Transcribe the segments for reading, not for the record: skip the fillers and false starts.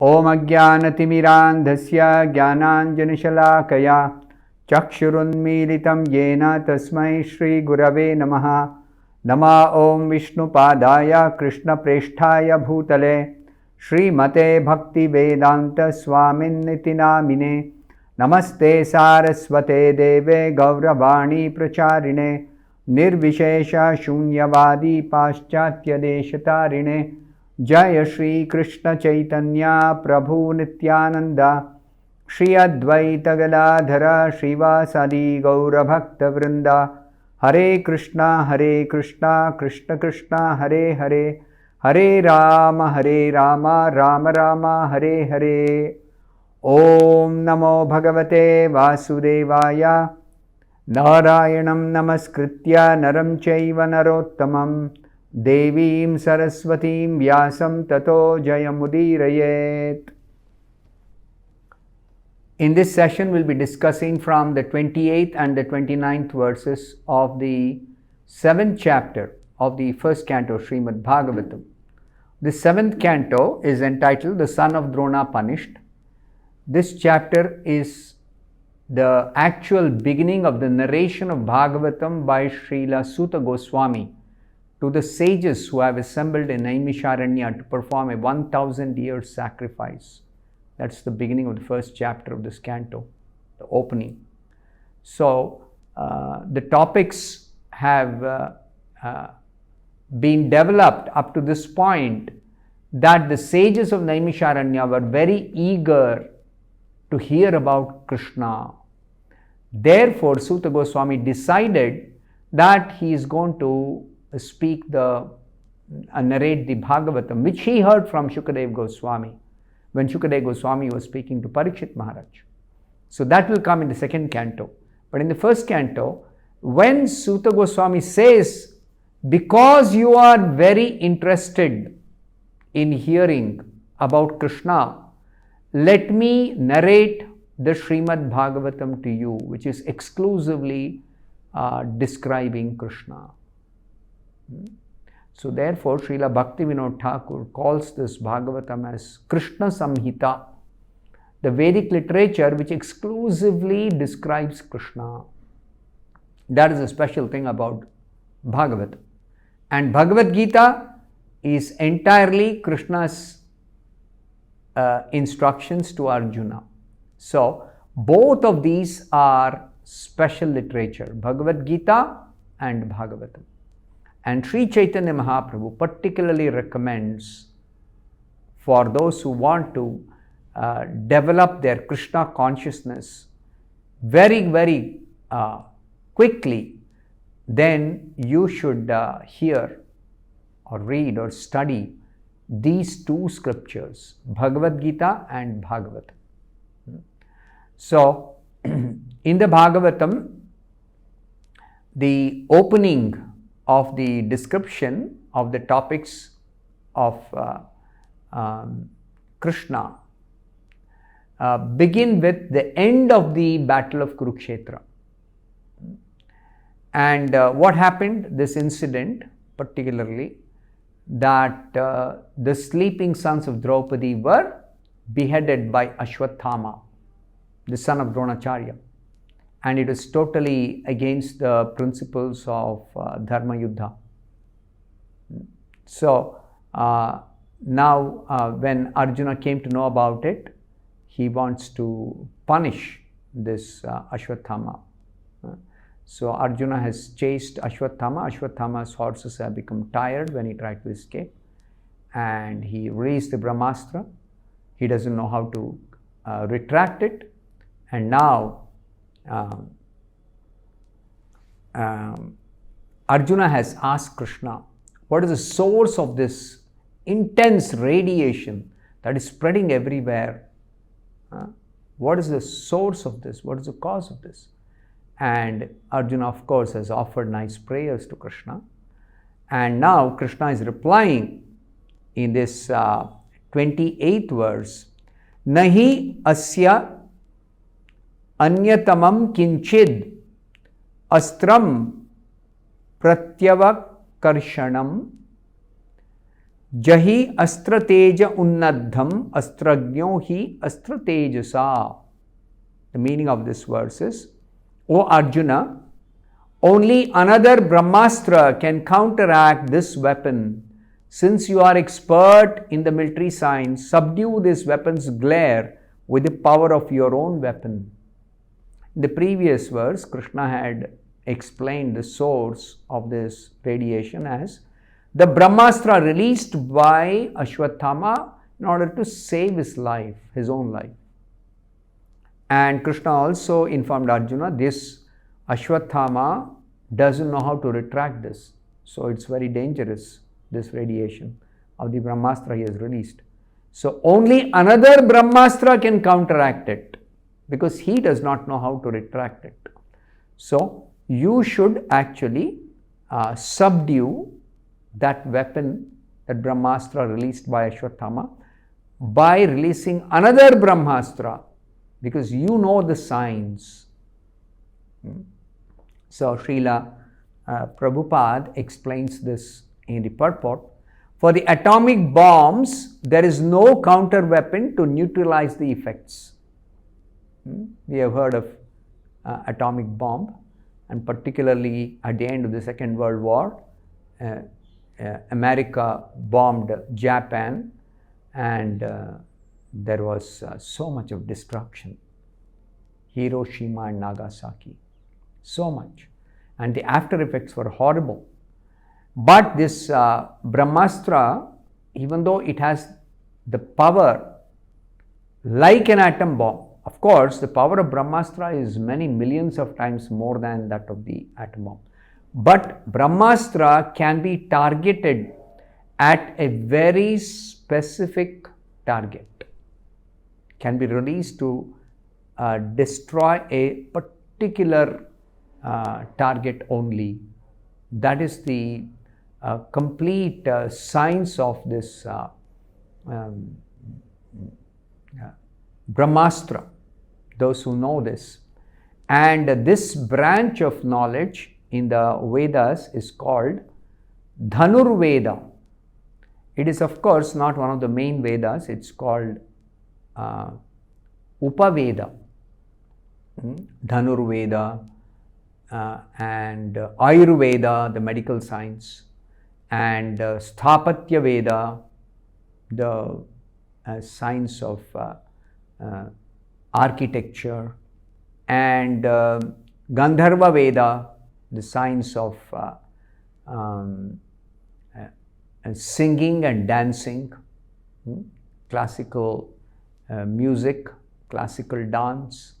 Om Ajnanatimirandhasya Jnananjanashalakaya Chakshurunmilitam Yena Tasmai Shri Gurave Namaha. Nama Om Vishnupadaya Krishna Presthaya Bhutale Shri Mate Bhakti Vedanta Swamin Niti Namine. Namaste Saraswate Deve Gauravani Pracharine Nirvishesha Shunyavadi Paschatya Deshatarine. Jaya Shri Krishna Chaitanya Prabhu Nityananda Shri Advaita Gadadhara Srivasadi Gaura Bhakta Vrinda. Hare Krishna Krishna Krishna Hare Hare, Hare Rama Rama Rama Hare Hare. Om Namo Bhagavate Vasudevaya. Narayanam Namaskritya Naram Chaiva Narottamam Devim Saraswatim Vyasam Tato Jayamudirayet. In this session, we'll be discussing from the 28th and the 29th verses of the 7th chapter of the first canto, Srimad Bhagavatam. The 7th canto is entitled The Son of Drona Punished. This chapter is the actual beginning of the narration of Bhagavatam by Srila Suta Goswami to the sages who have assembled in Naimisharanya to perform a 1000-year sacrifice. That's the beginning of the first chapter of this canto, the opening. So, the topics have been developed up to this point that the sages of Naimisharanya were very eager to hear about Krishna. Therefore, Suta Goswami decided that he is going to narrate the Bhagavatam, which he heard from Shukadev Goswami when Shukadev Goswami was speaking to Parikshit Maharaj. So that will come in the second canto. But in the first canto, when Suta Goswami says, because you are very interested in hearing about Krishna, let me narrate the Srimad Bhagavatam to you, which is exclusively describing Krishna. So therefore, Srila Bhaktivinoda Thakur calls this Bhagavatam as Krishna Samhita, the Vedic literature which exclusively describes Krishna. That is a special thing about Bhagavatam. And Bhagavad Gita is entirely Krishna's instructions to Arjuna. So, both of these are special literature, Bhagavad Gita and Bhagavatam. And Sri Chaitanya Mahaprabhu particularly recommends for those who want to develop their Krishna consciousness very quickly, then you should hear or read or study these two scriptures, Bhagavad Gita and Bhagavatam. So, in the Bhagavatam, the opening of the description of the topics of Krishna begin with the end of the battle of Kurukshetra. And what happened? This incident particularly, that the sleeping sons of Draupadi were beheaded by Ashwatthama, the son of Dronacharya. And it is totally against the principles of Dharma Yuddha. So, now when Arjuna came to know about it, he wants to punish this Ashwatthama. So, Arjuna has chased Ashwatthama. Ashwatthama's horses have become tired when he tried to escape. And he released the Brahmastra. He doesn't know how to retract it. And now, Arjuna has asked Krishna, what is the source of this intense radiation that is spreading everywhere? What is the source of this? What is the cause of this? And Arjuna, of course, has offered nice prayers to Krishna. And now Krishna is replying in this 28th verse, Nahi asya Anyatamam kinchid astram pratyavakarshanam Jahi astra teja unnadham astragno hi astra tejasa. The meaning of this verse is, O Arjuna, only another Brahmastra can counteract this weapon. Since you are expert in the military science, subdue this weapon's glare with the power of your own weapon. In the previous verse, Krishna had explained the source of this radiation as the Brahmastra released by Ashwatthama in order to save his life, his own life. And Krishna also informed Arjuna, this Ashwatthama doesn't know how to retract this. So it's very dangerous, this radiation of the Brahmastra he has released. So only another Brahmastra can counteract it, because he does not know how to retract it. So you should actually subdue that weapon, that Brahmastra released by Ashwatthama, by releasing another Brahmastra, because you know the science. So Srila Prabhupada explains this in the purport. For the atomic bombs, there is no counter weapon to neutralize the effects. We have heard of atomic bomb, and particularly at the end of the Second World War, America bombed Japan, and there was so much of destruction. Hiroshima and Nagasaki, so much, and the after effects were horrible. But this Brahmastra, even though it has the power like an atom bomb, of course the power of Brahmastra is many millions of times more than that of the atom bomb, but Brahmastra can be targeted at a very specific target, can be released to destroy a particular target only. That is the complete science of this Brahmastra, those who know this. And this branch of knowledge in the Vedas is called dhanurveda. It is of course not one of the main Vedas, it's called upaveda, dhanurveda, and Ayurveda, the medical science, and Sthapatya Veda, the science of architecture, and Gandharva Veda, the science of singing and dancing, classical music, classical dance.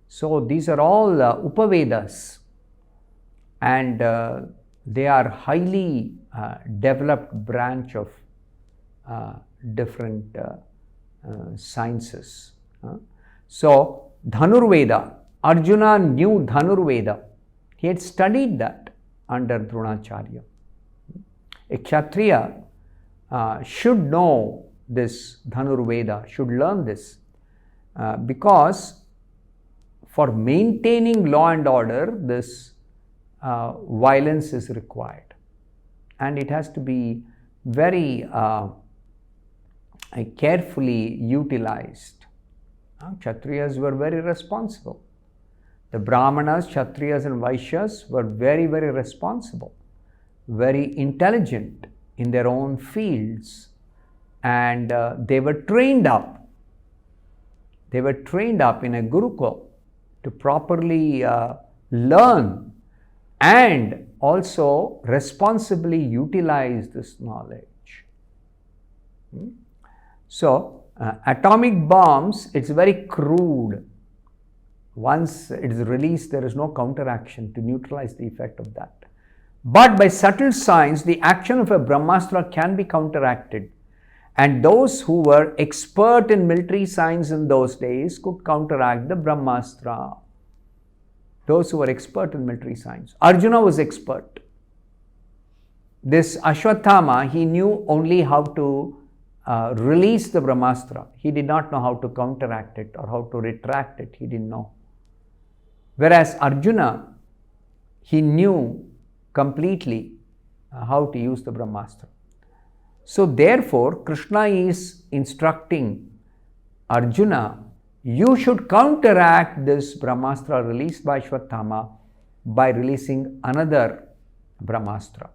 So these are all Upavedas, and they are highly developed branch of different sciences. So Dhanurveda, Arjuna knew Dhanurveda. He had studied that under Dronacharya. A Kshatriya should know this Dhanurveda, should learn this, because for maintaining law and order, this violence is required, and it has to be very carefully utilized. Kshatriyas were very responsible. The Brahmanas, Kshatriyas and Vaishyas were very, very responsible, very intelligent in their own fields, and they were trained up. They were trained up in a Gurukul to properly learn and also responsibly utilize this knowledge. So, atomic bombs, it's very crude. Once it is released, there is no counteraction to neutralize the effect of that. But by subtle science, the action of a Brahmastra can be counteracted. And those who were expert in military science in those days could counteract the Brahmastra. Those who were expert in military science. Arjuna was expert. This Ashwatthama, he knew only how to release the Brahmastra. He did not know how to counteract it or how to retract it. He didn't know. Whereas Arjuna, he knew completely how to use the Brahmastra. So therefore, Krishna is instructing Arjuna, you should counteract this Brahmastra released by Ashwatthama by releasing another Brahmastra.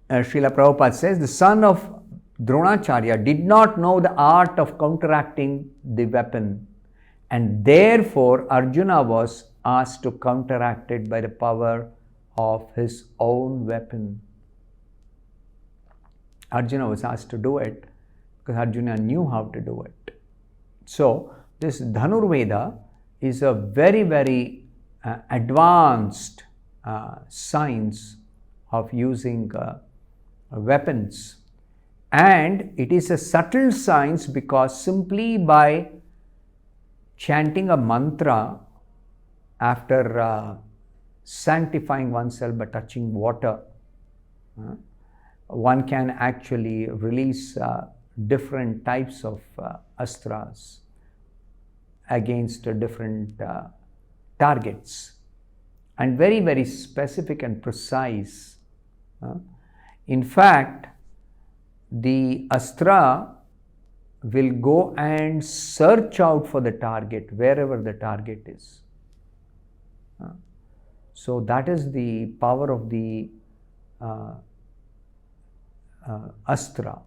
Srila Prabhupada says, the son of Dronacharya did not know the art of counteracting the weapon, and therefore Arjuna was asked to counteract it by the power of his own weapon. Arjuna was asked to do it because Arjuna knew how to do it. So this dhanurveda is a very, very advanced science of using weapons, and it is a subtle science because simply by chanting a mantra after sanctifying oneself by touching water, one can actually release different types of astras against different targets, and very, very specific and precise. In fact, the astra will go and search out for the target wherever the target is. So that is the power of the astra,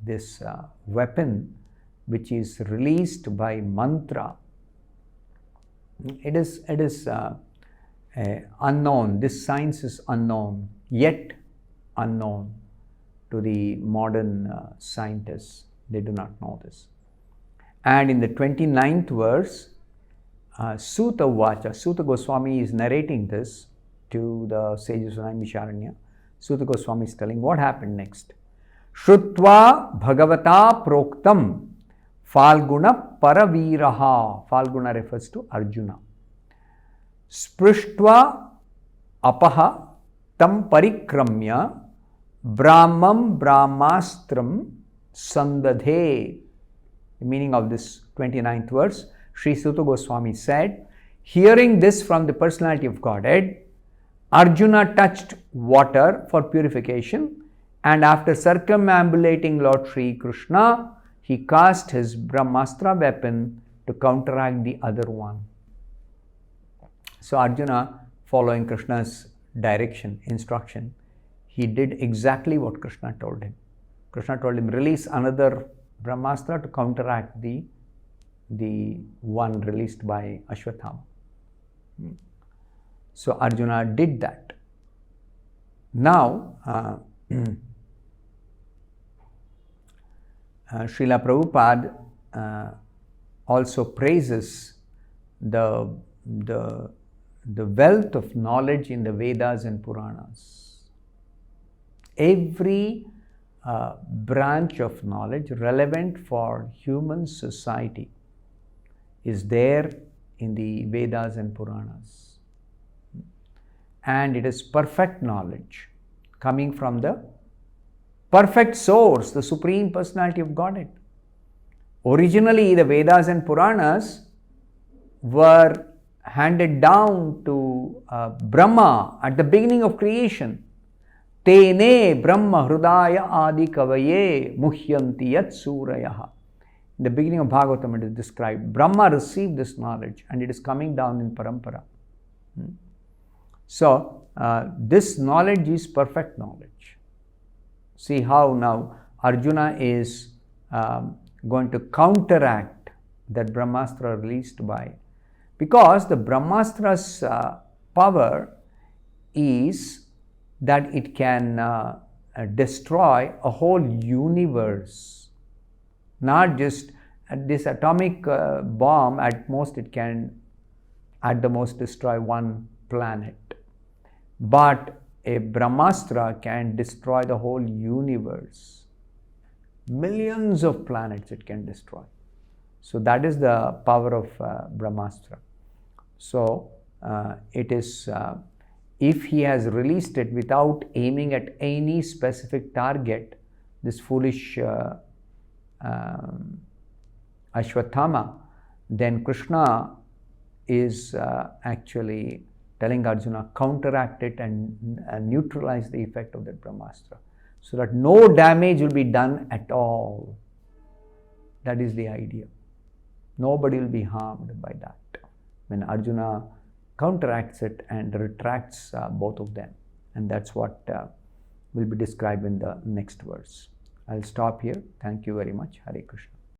this weapon which is released by mantra. It is unknown. This science is unknown, yet unknown to the modern scientists. They do not know this. And in the 29th verse, Suta Vacha, Suta Goswami is narrating this to the sages of Naimisharanya. Suta Goswami is telling what happened next. Shrutva Bhagavata Proktam Falguna Paraviraha. Falguna refers to Arjuna. Sprishtva apaha tam parikramya brahmam brahmastram sandadhe. The meaning of this 29th verse, Sri Suta Goswami said, hearing this from the personality of Godhead, Arjuna touched water for purification, and after circumambulating Lord Sri Krishna, he cast his Brahmastra weapon to counteract the other one. So Arjuna, following Krishna's direction, instruction, he did exactly what Krishna told him. Krishna told him, release another Brahmastra to counteract the one released by Ashwatthama. So Arjuna did that. Now, Srila Prabhupada also praises the wealth of knowledge in the Vedas and Puranas. Every branch of knowledge relevant for human society is there in the Vedas and Puranas. And it is perfect knowledge coming from the perfect source, the Supreme Personality of Godhead. Originally, the Vedas and Puranas were handed down to Brahma at the beginning of creation. Tene Brahma Hrudaya Adi Kavaye Muhyanti Yat Surayaha. In the beginning of Bhagavatam, it is described. Brahma received this knowledge and it is coming down in parampara. So, this knowledge is perfect knowledge. See how now Arjuna is going to counteract that Brahmastra released by. Because the Brahmastra's power is that it can destroy a whole universe. Not just this atomic bomb, at most it can at the most destroy one planet. But a Brahmastra can destroy the whole universe. Millions of planets it can destroy. So that is the power of Brahmastra. So it is, if he has released it without aiming at any specific target, this foolish Ashwatthama, then Krishna is actually telling Arjuna, counteract it and neutralize the effect of that Brahmastra, so that no damage will be done at all. That is the idea. Nobody will be harmed by that. When Arjuna counteracts it and retracts both of them. And that's what will be described in the next verse. I'll stop here. Thank you very much. Hare Krishna.